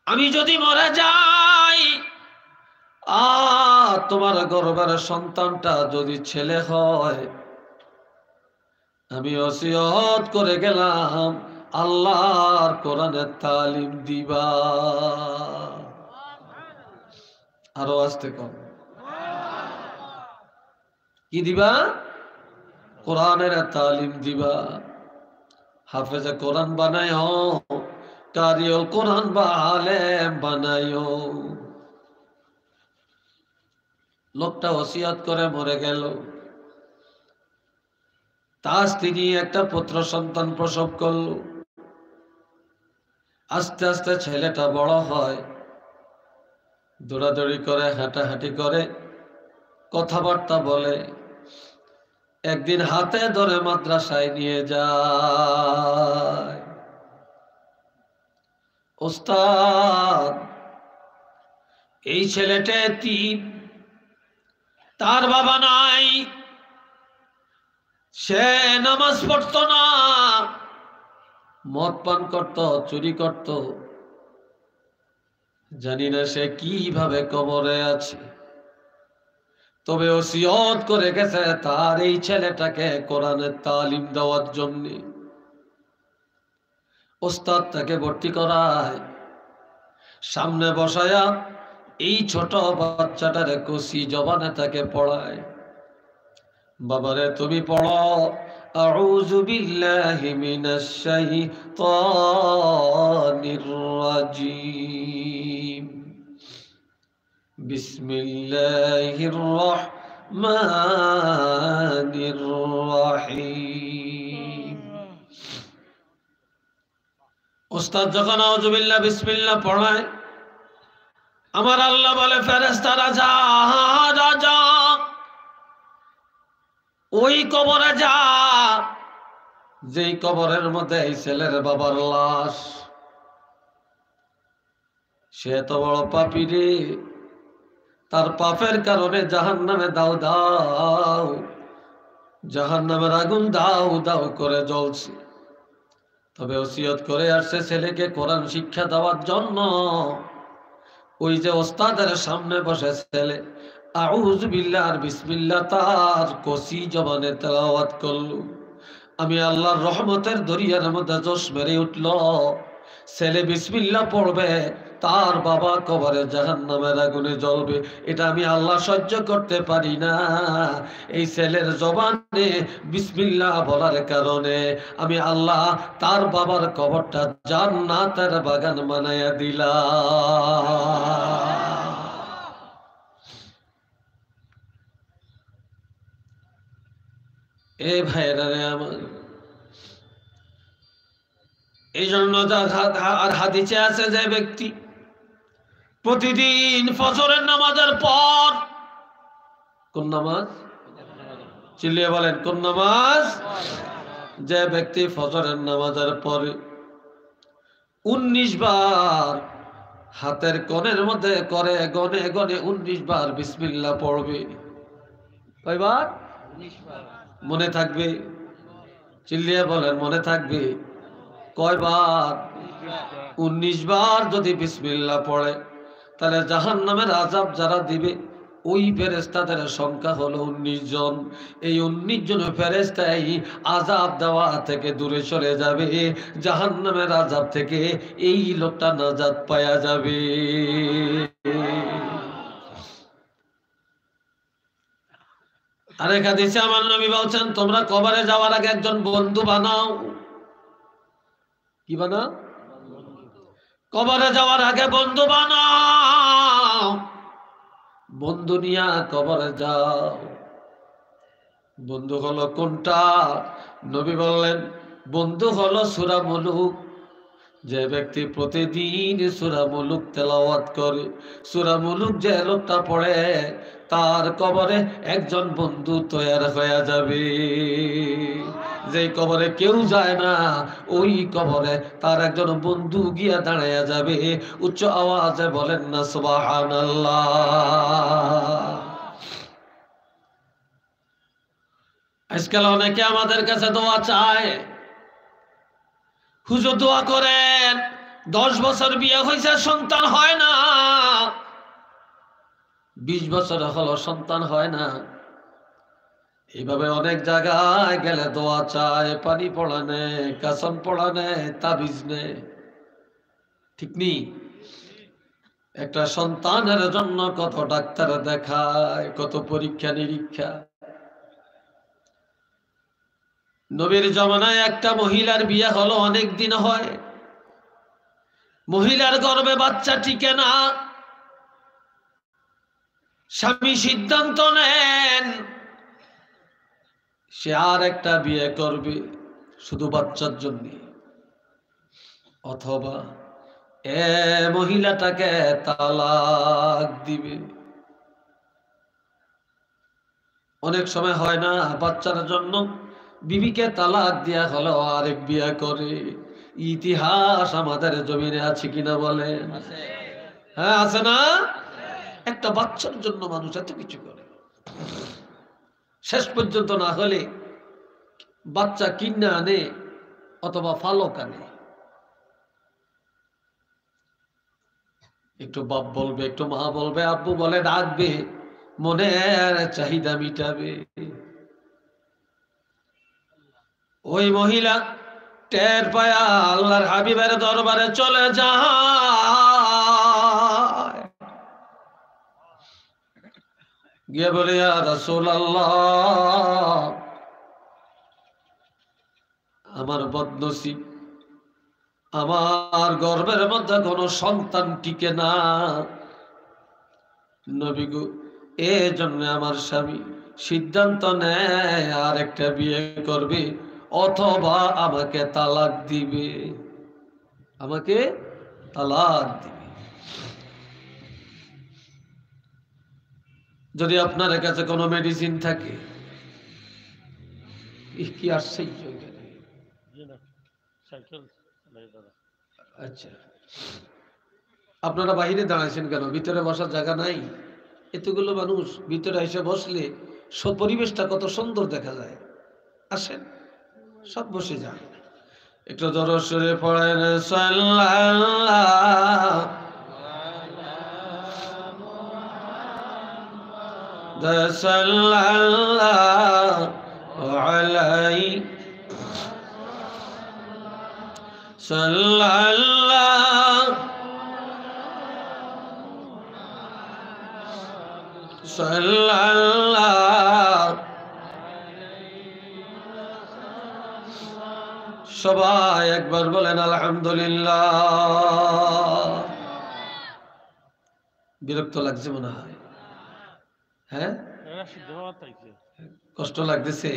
আমি যদি মরে যাই আর তোমার গর্ভের সন্তানটা যদি ছেলে হয়, আমি ওসিয়ত করে গেলাম আল্লাহর কোরআনের তালিম দিবা। আরো আসতে কম, কি দিবা? কোরআনের তালিম দিবা, হাফেজে কোরআন বানায়ো, কারিউল কোরআন বা আলেম বানায়ো। লোকটা ওসিয়ত করে মরে গেল। তার স্ত্রী একটা পুত্র সন্তান প্রসব করল। আস্তে আস্তে ছেলেটা বড় হয়, দৌড়াদৌড়ি করে, হাঁটাহাঁটি করে, কথাবার্তা বলে। একদিন হাতে ধরে মাদ্রাসায় নিয়ে যায়। ওস্তাদ, এই ছেলেটা এতিম, তার বাবা নাই, সে নামাজ পড়তো না, মদ পান করত, চুরি করত, জানি না সে কিভাবে কবরে আছে, তবে ওসিয়ত করে গেছে তার এই ছেলেটাকে কোরআনের তালিম দেওয়ার জন্য। ওস্তাদ তাকে ভর্তি করায়, সামনে বসায়া এই ছোট বাচ্চাটারে কষি জবানে তাকে পড়ায়, বাবারে তুমি পড়ো আউযু বিল্লাহি মিনাশ শাইতানির রাজিম, বিসমিল্লাহির রহমানির রহিম। ওস্তাদ যখন আউযু বিল্লাহ বিসমিল্লাহ পড়ায়, আমার আল্লাহ বলে, ফেরেশতারা যা যা ওই কবরে যা, যেই কবরের মধ্যে এই ছেলের বাবার লাশ। সে এত বড় পাপী রে, তার পাপের কারণে জাহান্নামে দাও দাও, জাহান্নামের আগুন দাও দাও করে জ্বলছে। তবে ওসিয়ত করে আসছে ছেলেকে কোরআন শিক্ষা দেওয়ার জন্য। ওই যে ওস্তাদের সামনে বসে ছেলে আউযু বিল্লাহ আর বিসমিল্লাহ তার কসি জবানে তেলাওয়াত করলো, আমি আল্লাহর রহমতের দরিয়ার মধ্যে জোশ মেরে উঠল। ছেলে বিসমিল্লাহ পড়বে, তার বাবা কবরে জাহান্নামের আগুনে জ্বলবে, এটা আমি আল্লাহ সহ্য করতে পারি না। এই ছেলের জবানে বিসমিল্লাহ বলার কারণে আমি আল্লাহ তার বাবার কবরটা জান্নাতের বাগান বানায়া দিলাম। এ ভাইরা রে আমার, এই জন্য আর হাদিসে আছে যে ব্যক্তি প্রতিদিন ফজরের নামাজের পর, কোন নামাজ? চিল্লিয়ে বলেন কোন নামাজ? যে ব্যক্তি ফজরের নামাজের পরে 19 বার হাতের কোণের মধ্যে করে গনে গনে 19 বার বিসমিল্লাহ পড়বে। কয়বার? মনে থাকবে? চিল্লিয়ে বলেন মনে থাকবে? কয়বার? 19 বার যদি বিসমিল্লাহ পড়ে, তাহলে জাহান্নামের আযাব যারা দিবে ওই ফেরেশতাদের সংখ্যা হলো 19 জন। এই 19 জন ফেরেশতাই আযাব দেওয়া থেকে দূরে সরে যাবে, জাহান্নামের আযাব থেকে এই লোকটা নাজাত পাওয়া যাবে। আরেক হাদিসে আমার নবী বলছেন, তোমরা কবরে যাওয়ার আগে একজন বন্ধু বানাও। কি বানাও? কবরে যাওয়ার আগে বন্ধু বানাও, বন্ধু নিয়া কবরে যাও। বন্ধু হলো কোনটা? নবী বললেন বন্ধু হলো সূরা মুলুক। যে ব্যক্তি প্রতিদিন সূরা মুলুক তেলাওয়াত করে, সূরা মুলুক যে লোকটা পড়ে, তার কবরে একজন বন্ধু তৈরি হয়ে যাবে। যেই কবরে কেউ যায় না, ওই কবরে তার একজন বন্ধু গিয়া দাঁড়াইয়া যাবে। উচ্চ আওয়াজে বলেন না সুবহানাল্লাহ। আজকাল অনেকে আমাদের কাছে দোয়া চায়, হুজুর দোয়া করেন, 10 বছর বিয়ে হয়েছে সন্তান হয় না, 20 বছর হলো সন্তান হয় না। এইভাবে অনেক জায়গায় গেলে দোয়া চায়, পানি পড়ানে, কাসম পড়ানে, তাবিজ নে। ঠিক নেই? একটা সন্তানের জন্য কত ডাক্তার দেখায়, কত পরীক্ষা নিরীক্ষা। নবীর জমানায় একটা মহিলার বিয়ে হলো, অনেক দিন হয়, মহিলার গর্ভে বাচ্চা টিকে না। স্বামী সিদ্ধান্ত নেন সে আর একটা বিয়ে করবে শুধু বাচ্চার জন্য, অথবা এ মহিলাটাকে তালাক দিবে। অনেক সময় হয় না, বাচ্চার জন্য বিবিকে তালাক দেয়া হলো, আরেক বিয়ে করে। ইতিহাস আমাদের জমিনে আছে কিনা বলেন? হ্যাঁ আছে না? একটা বাচ্চার জন্য মানুষ এত কিছু করে। শেষ পর্যন্ত না হলে বাচ্চা কিনে আনে অথবা ফালক আনে। একটু বাপ বলবে, একটু মা বলবে, আব্বু বলে ডাকবে, মনের চাহিদা মিটাবে। ওই মহিলা টের পায়া আল্লাহর হাবিবের দরবারে চলে যায়, গিয়ে বলে ইয়া রাসূলুল্লাহ, আমার বদনসিব, আমার গর্ভের মধ্যে কোনো সন্তান টিকে না। নবী গো, এই জন্য আমার স্বামী সিদ্ধান্ত নেয় আর একটা বিয়ে করবে অথবা আমাকে তালাক দিবে, আমাকে তালাক দিবে। যদি আপনার কাছে কোনো মেডিসিন থাকে, কি আশ্চর্য! আচ্ছা, আপনারা বাহিরে দাঁড়াইছেন কেন? ভিতরে বসার জায়গা নাই? এতগুলো মানুষ ভিতরে এসে বসলে সব পরিবেশটা কত সুন্দর দেখা যায়। আসেন, সব বসে যান। একটু দরুদ শরীফ পড়েন, সাল্লাল্লাহু আলাইহি সাল্লাল্লাহু সাল্লাল্লাহু। সবাই একবার বলেন আলহামদুলিল্লাহ। বিরক্ত লাগছে মনে হয়? হ্যাঁ, কষ্ট লাগতেছে?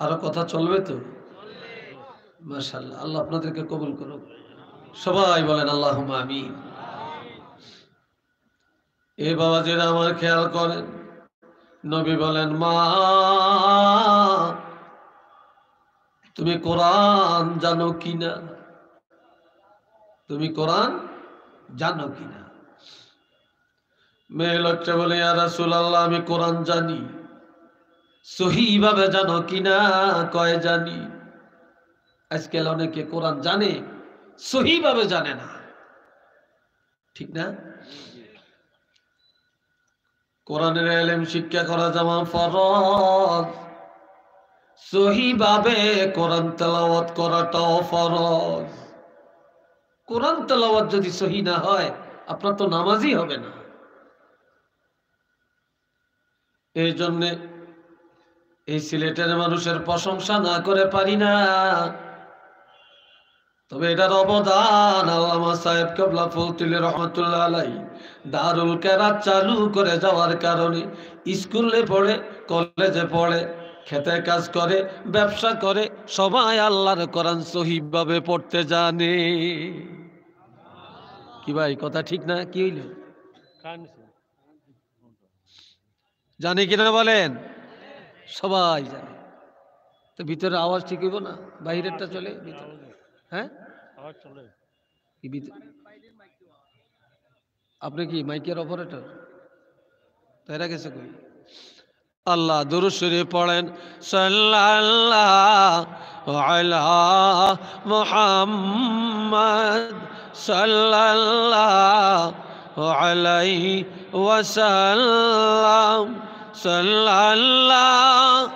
আরো কথা চলবে তো? মাশাআল্লাহ, আল্লাহ আপনাদেরকে কবুল করুন। সবাই বলেন আল্লাহুম্মা আমিন। এ বাবাজিরা আমার খেয়াল করেন, নবী বলেন, মা তুমি কোরআন জানো কিনা? তুমি কোরআন জানো কিনা? মেয়ে লোকটা বলে, ইয়া রাসূলুল্লাহ আমি কোরআন জানি। সহিভাবে জানো কিনা? কয় জানি। আজকাল অনেকে কোরআন জানে, সহিভাবে জানে না, ঠিক না? কোরআনের ইলম শিক্ষা করা যেমন ফরজ, সহিভাবে কোরআন তেলাওয়াত করাটাও ফরজ। কোরআন তেলাওয়াত যদি সহি না হয়, আপনার তো নামাজই হবে না। এই জন্যে এই সিলেটের মানুষের প্রশংসা না করে পারি না, তবে এটার অবদান আল্লামা সাহেব কেবলা ফজলুল রহমাতুল্লাহ আলাইহি দারুল কেরাত চালু করে যাওয়ার কারণে স্কুলে পড়ে, কলেজে পড়ে, খেতে কাজ করে, ব্যবসা করে, সবাই আল্লাহর কোরআন সহিভাবে পড়তে জানে। কি ভাই, কথা ঠিক না? কি হইল? জানে কিনা বলেন? সবাই জানে। তো ভিতরে আওয়াজ ঠিক হইব না? বাইরেরটা চলে ভিতরে? হ্যাঁ, কি আপনি কি মাইকের অপারেটর? তো এরা গেছে কই? আল্লাহ দুরূদ শরীফ পড়েন, সাল্লাল্লাহু আলা মুহাম্মদ সাল্লাল্লাহু আলাইহি ওয়াসাল্লাম, সাল্লাল্লাহু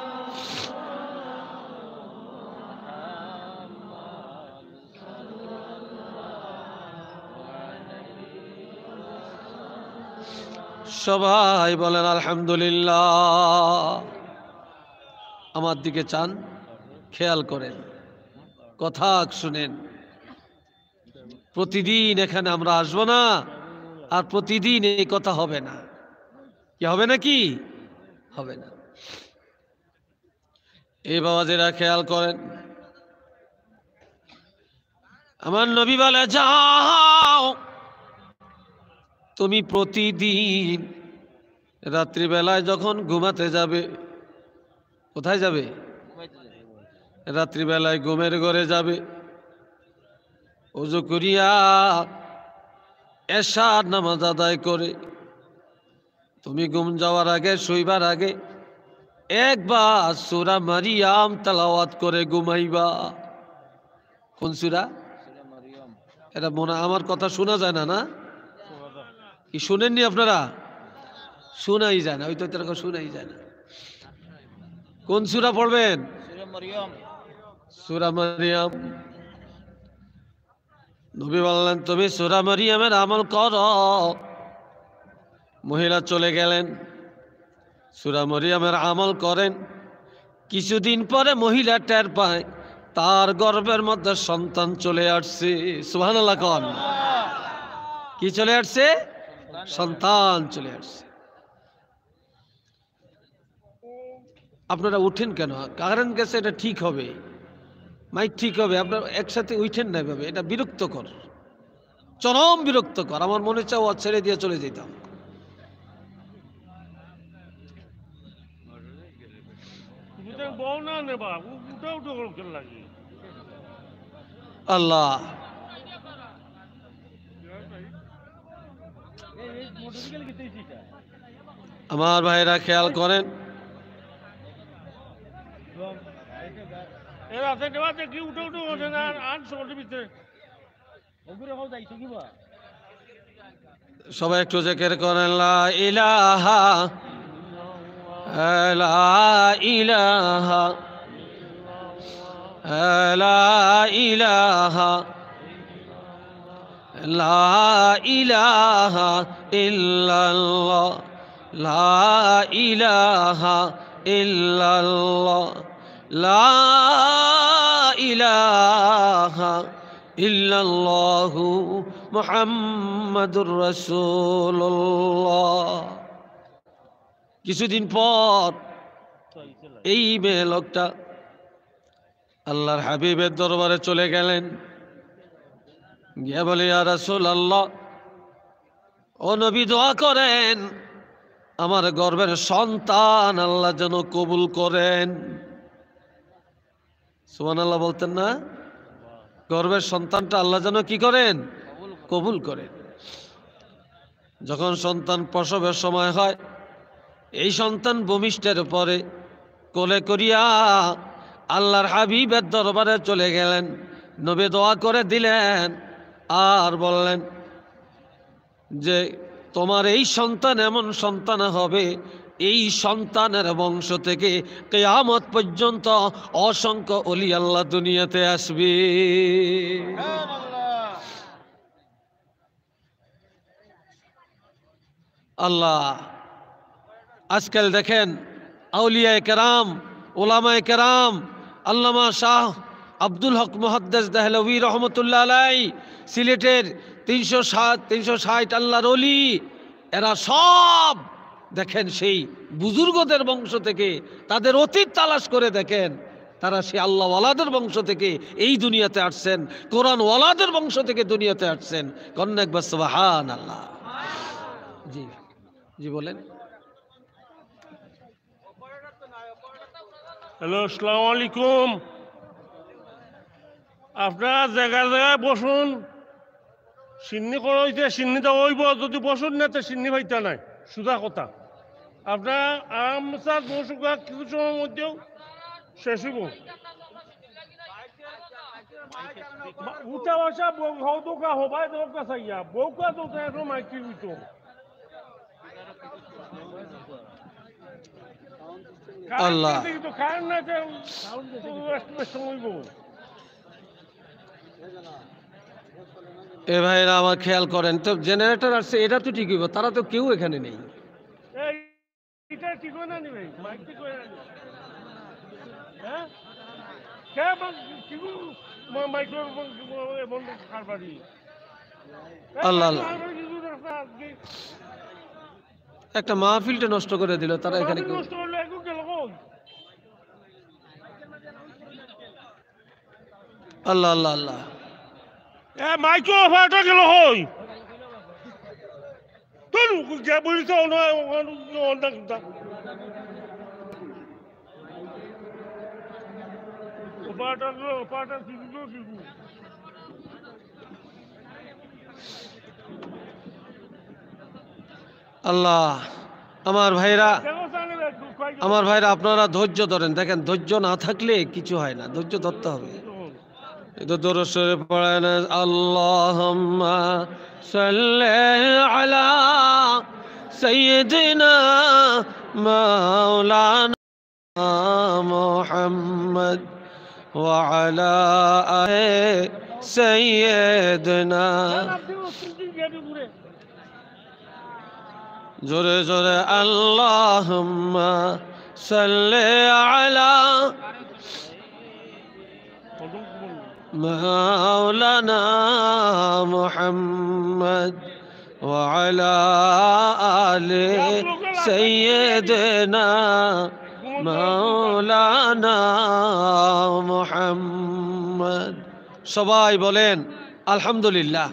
সবাই বলেন আলহামদুলিল্লাহ। আমার দিকে চান, খেয়াল করেন, কথা শুনেন। প্রতিদিন এখানে আমরা আসবো না, আর প্রতিদিন এই কথা হবে না। কি হবে নাকি? হবে না। এই বাবাজিরা খেয়াল করেন, আমার নবী বলে, যাও তুমি প্রতিদিন রাত্রিবেলায় যখন ঘুমাতে যাবে, কোথায় যাবে? রাত্রিবেলায় ঘুমের ঘরে যাবে, ওযু করিয়া এশার নামাজ আদায় করে তুমি ঘুম যাওয়ার আগে, শুইবার আগে একবার সূরা মারিয়াম তেলাওয়াত করে ঘুমাইবা। কোন সূরা? এটা মনে, আমার কথা শোনা যায় না? না কি শুনেননি আপনারা? শোনাই যায় না, ওই তো এরকম শোনাই যায় না। কোন সূরা পড়বেন? সূরা মারিয়াম। নবী বললেন, তুমি সূরা মারিয়ামের আমল করো। মহিলা চলে গেলেন, সূরা মারিয়ামের আমল করেন। কিছুদিন পরে মহিলা টের পায় তার গর্ভের মধ্যে সন্তান চলে আসছে। সুবহানাল্লাহ কোন? কি চলে আসছে? সন্তান চলে আসছে। আপনারা উঠেন কেন? কারণ গেছে, এটা ঠিক হবে, মাইক ঠিক হবে, আপনারা একসাথে উঠেন না এভাবে, এটা বিরক্তকর, চরম বিরক্তকর। আমার মনে চাও ছেড়ে দিয়ে চলে যেতাম। আল্লাহ, আমার ভাইরা খেয়াল করেন, সবাই একটু জিকির করেন, লা ইলাহা লা ইলাহা লা ইলাহা লা ইলাহা ইল্লাল্লাহ, লা ইলাহা ইল্লাল্লাহ, লা ইলাহা ইল্লাল্লাহু মুহাম্মাদুর রাসূলুল্লাহ। কিছুদিন পর এই মেয়ে লোকটা আল্লাহর হাবিবের দরবারে চলে গেলেন। গিয়ে বলে ইয়া রাসূলুল্লাহ, ও নবী দোয়া করেন আমার গর্ভের সন্তান আল্লাহ যেন কবুল করেন। সুবহানাল্লাহ বলতেন না? গর্ভের সন্তানটা আল্লাহ যেন কি করেন? কবুল করেন। যখন সন্তান প্রসবের সময় হয়, এই সন্তান ভূমিষ্ঠের পরে কোলে করিয়া আল্লাহর হাবিবের দরবারে চলে গেলেন। নবী দোয়া করে দিলেন আর বললেন যে তোমার এই সন্তান এমন সন্তান হবে, এই সন্তানের বংশ থেকে কিয়ামত পর্যন্ত অসংখ্য ওলি আল্লাহ দুনিয়াতে আসবে। আল্লাহ আজকাল দেখেন আউলিয়ায়ে কেরাম, ওলামায়ে কেরাম, আল্লামা শাহ আব্দুল হক মুহাদ্দিস দেহলভী রহমতুল্লাহ আলাই, সিলেটের 360 আল্লাহর ওলি, এরা সব দেখেন সেই বুজুর্গদের বংশ থেকে, তাদের অতীত তালাশ করে দেখেন, তারা সেই আল্লাহ ওয়ালাদের বংশ থেকে এই দুনিয়াতে আসছেন, কোরআন ওয়ালাদের বংশ থেকে দুনিয়াতে আসছেন। কন্যা একবার সুবহানাল্লাহ। জি জি বলেন। হ্যালো, আসসালামু আলাইকুম। আপনারা জায়গায় জায়গায় বসুন। সিন্নি করা হইতে সিন্নিটা ওইব, যদি বসুন না তো সিন্নি পাইতা নাই, সুদা কথা। আপনারা আরামসে বসুক, কিছু সময়ের মধ্যেও শেষ হইব। উঠা বসা হৌকা হবাই দৌকা চাইয়া বৌকা তো মাইকি হইতো। আল্লাহ কারণ না সময়। এ ভাইরা আমার খেয়াল করেন তো, জেনারেটর আসছে, এটা তো ঠিক হইব, তারা তো কেউ এখানে নেই। এটা ঠিক হয় না নি ভাই, মাইক ঠিক হয় না। হ্যাঁ আল্লাহ আল্লাহ, একটা মাহফিলটা নষ্ট করে দিল তারা এখানে। আল্লাহ আল্লাহ আল্লাহ, মাইক্রো অফারটা গেল হই তোর বলিস আল্লাহ আমার ভাইরা, আমার ভাইরা আপনারা ধৈর্য ধরেন। দেখেন ধৈর্য না থাকলে কিছু হয় না, ধৈর্য ধরতে হবে। এটা দরুদ শরীফ পড়েন, আল্লাহুম্মা সাল্লি আলা সাইয়্যিদিনা মাওলানা মুহাম্মদ ওয়া আলা আলি সাইয়্যিদিনা। জোরে জোরে আল্লাহুম্মা সাল্লি আলা মাওলানা মুহাম্মদ ওয়া আলা আলি সাইয়্যিদিনা মাওলানা মুহাম্মদ। সবাই বলেন আলহামদুলিল্লাহ।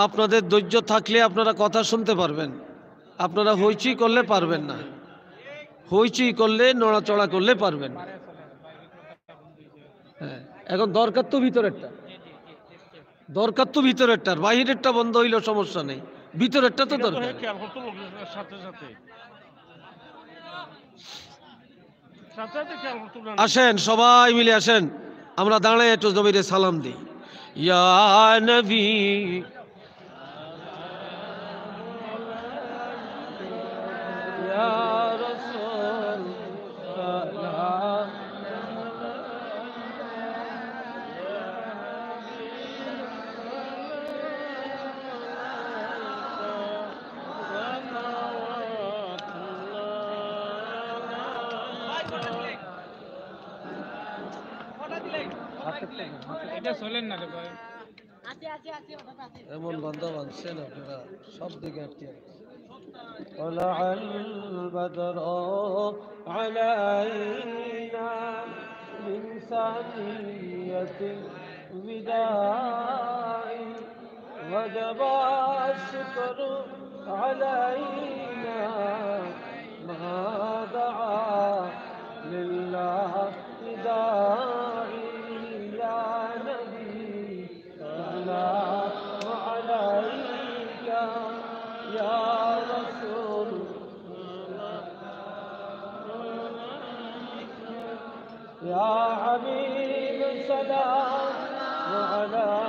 আপনাদের ধৈর্য থাকলে আপনারা কথা শুনতে পারবেন, আপনারা হইচই করলে পারবেন না, হইচই করলে নড়াচড়া করলে পারবেন। হ্যাঁ, এখন দরকার তো ভিতরেরটা, দরকার তো ভিতরেরটার, বাহিরেরটা বন্ধ হইলেও সমস্যা নেই, ভিতরেরটা তো দরকার। আসেন সবাই মিলে আসেন, আমরা দাঁড়ায় একটু জমিরে সালাম দিই। ইয়া নবী ইয়া রাসূল সালাম। এমন বান্ধব আনছেন আপনারা, সব দিকে আটকে। طلع البدر علينا من ثنية وداعي وجب الشكر علينا ما دعا لله داعي يا نبي سلام عليك يا رسول يا حبيب سلام عليك